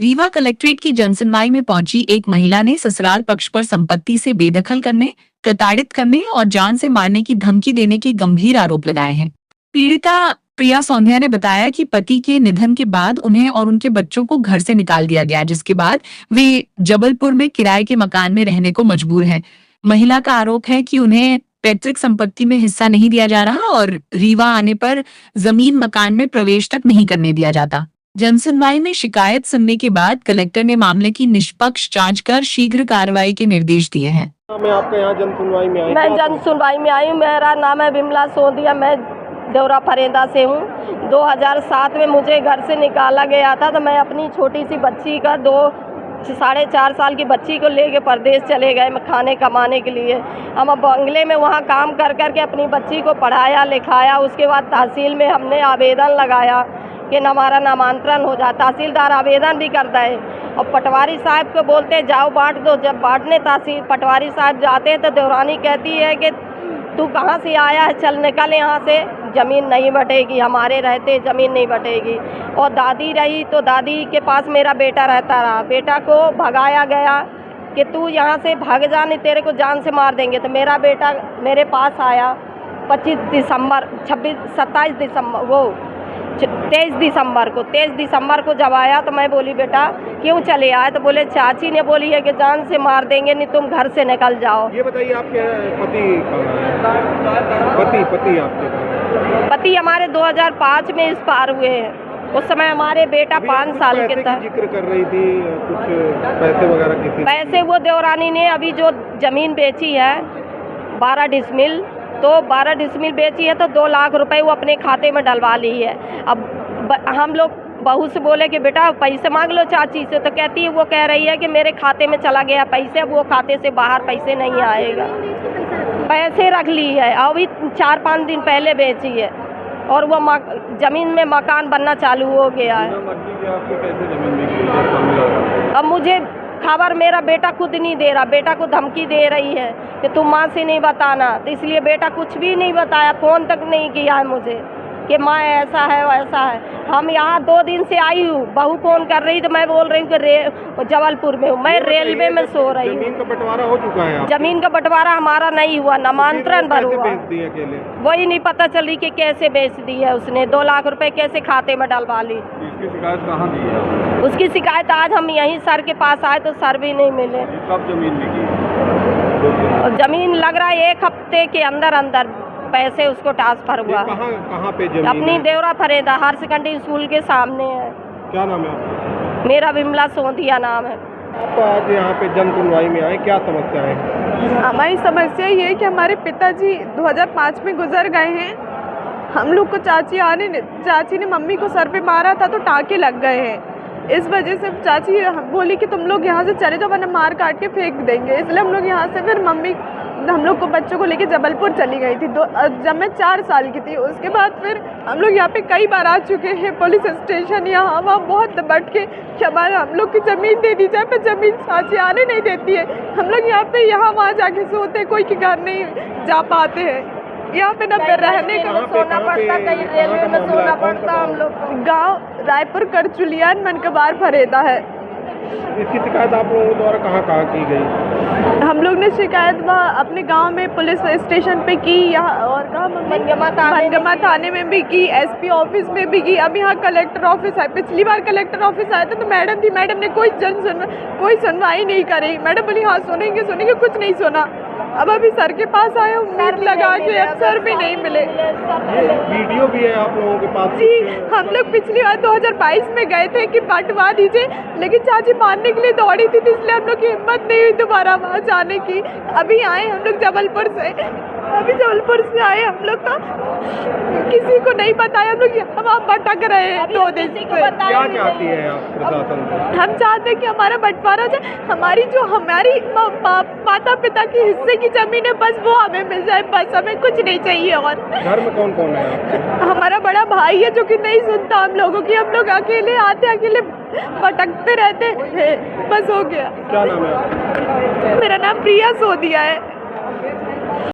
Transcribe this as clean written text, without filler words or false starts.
Rewa collectorate की जनसुनवाई में पहुंची एक महिला ने ससुराल पक्ष पर संपत्ति से बेदखल करने, प्रताड़ित करने और जान से मारने की धमकी देने के गंभीर आरोप लगाए हैं। पीड़िता प्रिया सौंधिया ने बताया कि पति के निधन के बाद उन्हें और उनके बच्चों को घर से निकाल दिया गया, जिसके बाद वे जबलपुर में किराए के मकान में रहने को मजबूर हैं। महिला का आरोप है कि उन्हें पैतृक संपत्ति में हिस्सा नहीं दिया जा रहा और रीवा आने पर जमीन मकान में प्रवेश तक नहीं करने दिया जाता। जनसुनवाई में शिकायत सुनने के बाद कलेक्टर ने मामले की निष्पक्ष जांच कर शीघ्र कार्रवाई के निर्देश दिए हैं। मैं आपके यहाँ जनसुनवाई में आई। मैं जनसुनवाई में आई हूँ। मेरा नाम है विमला सौंधिया। मैं देवरा फरेंदा से हूँ। 2007 में मुझे घर से निकाला गया था, तो मैं अपनी छोटी सी बच्ची का 4.5 साल की बच्ची को लेके परदेश चले गए मैं खाने कमाने के लिए। हम बंगले में वहाँ काम कर कर के अपनी बच्ची को पढ़ाया लिखाया। उसके बाद तहसील में हमने आवेदन लगाया कि हमारा नामांतरण हो जाए। तहसीलदार आवेदन भी करता है और पटवारी साहब को बोलते जाओ बांट दो। जब बांटने पटवारी साहब जाते हैं तो देवरानी कहती है कि तू कहाँ से आया है, चल निकल यहाँ से, ज़मीन नहीं बटेगी, हमारे रहते ज़मीन नहीं बटेगी। और दादी रही तो दादी के पास मेरा बेटा रहता रहा। बेटा को भगाया गया कि तू यहाँ से भाग जा, नहीं तेरे को जान से मार देंगे। तो मेरा बेटा मेरे पास आया 23 दिसंबर को जब आया तो मैं बोली बेटा क्यों चले आए, तो बोले चाची ने बोली है कि जान से मार देंगे, नहीं तुम घर से निकल जाओ। ये बताइए आपके पति कहाँ है? पति आपके पति हमारे 2005 में इस पार हुए हैं। उस समय हमारे बेटा 5 साल के था। जिक्र कर रही थी कुछ पैसे वगैरह की थी। पैसे वो देवरानी ने अभी जो जमीन बेची है 12 डिसमिल, तो 12 डिसमिल बेची है तो 2 लाख रुपए वो अपने खाते में डलवा ली है। अब हम लोग बहू से बोले कि बेटा पैसे मांग लो चाची से, तो कहती है वो कह रही है कि मेरे खाते में चला गया पैसे, अब वो खाते से बाहर पैसे नहीं आएगा। पैसे रख ली है, अभी 4-5 दिन पहले बेची है और वो ज़मीन में मकान बनना चालू हो गया है। अब मुझे खबर मेरा बेटा खुद नहीं दे रहा, बेटा को धमकी दे रही है कि तुम माँ से नहीं बताना, तो इसलिए बेटा कुछ भी नहीं बताया, फ़ोन तक नहीं किया है मुझे कि माँ ऐसा है वैसा है। हम यहाँ 2 दिन से आई हूँ, बहू फ़ोन कर रही तो मैं बोल रही हूँ कि जबलपुर में हूँ, मैं रेलवे में सो रही हूँ। जमीन का बंटवारा हो चुका है? जमीन का बंटवारा हमारा नहीं हुआ, नामांतरण भर हुआ। वही नहीं पता चली कि कैसे बेच दी है उसने, 2 लाख रुपए कैसे खाते में डलवा ली। इसकी शिकायत कहाँ दी है? उसकी शिकायत आज हम यहीं सर के पास आए तो सर भी नहीं मिले। कब जमीन मिली? जमीन लग रहा है 1 हफ्ते के अंदर पैसे उसको ट्रांसफर हुआ। कहाँ पे जमीन? अपनी देवरा फरेदा हायर सेकेंडरी स्कूल के सामने है। क्या नाम है आपका? मेरा विमला सौंधिया नाम है। आप आज यहाँ पे जनसुनवाई में आए, क्या समस्या है? हमारी समस्या ये है कि हमारे पिताजी 2005 में गुजर गए हैं। हम लोग को चाची ने मम्मी को सर पे मारा था तो टाँके लग गए हैं। इस वजह से चाची बोली कि तुम लोग यहाँ से चले जाओ वरना मार काट के फेंक देंगे, इसलिए हम लोग यहाँ से फिर हम लोग को बच्चों को लेके जबलपुर चली गई थी जब मैं 4 साल की थी। उसके बाद फिर हम लोग यहाँ पे कई बार आ चुके हैं पुलिस स्टेशन, यहाँ वहाँ बहुत दबट के कि हम लोग की ज़मीन दे दी जाए, पर ज़मीन चाची आने नहीं देती है। हम लोग यहाँ पे वहाँ जाके सोते, कोई के घर नहीं जा पाते हैं। यहाँ पे ना रहने का सोना पड़ता, कहीं रेलवे में सोना पड़ता। हम लोग गाँव रायपुर करचुलियान मनकबार फरेदा है। इसकी शिकायत आप लोगों द्वारा कहाँ की गई? हम लोग ने शिकायत वहाँ अपने गांव में पुलिस स्टेशन पे की, यहाँ और कहाँ मनगमा थाने में भी की, एसपी ऑफिस में भी की। अब यहाँ कलेक्टर ऑफिस है। पिछली बार कलेक्टर ऑफिस आया था तो मैडम थी, मैडम ने कोई सुनवाई नहीं करी। मैडम बोली हाँ सुनेंगे, कुछ नहीं सुना। अब अभी सर के पास आए, उम्मीद लगा के अब सर भी नहीं मिले। वीडियो भी है आप लोगों के पास? जी, हम लोग पिछली बार 2022 में गए थे कि बंटवा दीजिए, लेकिन चाची मारने के लिए दौड़ी थी, इसलिए हम लोग की हिम्मत नहीं हुई दोबारा वहाँ जाने की। अभी आए हम लोग जबलपुर से आए। हम लोग तो किसी को नहीं बताया, हम लोग वहाँ भटक रहे हैं 2 दिन से। क्या चाहती है आप प्रशासन से? हम चाहते हैं कि हमारा बंटवारा जाए, हमारी माता पिता के हिस्से की जमीन है बस वो हमें मिल जाए, बस हमें कुछ नहीं चाहिए। और घर में कौन कौन है आपके? हमारा बड़ा भाई है जो कि नहीं सुनता हम लोगों की। हम लोग अकेले आते, अकेले भटकते रहते हैं, बस हो गया। क्या नाम है आपका? मेरा नाम प्रिया सौंधिया है।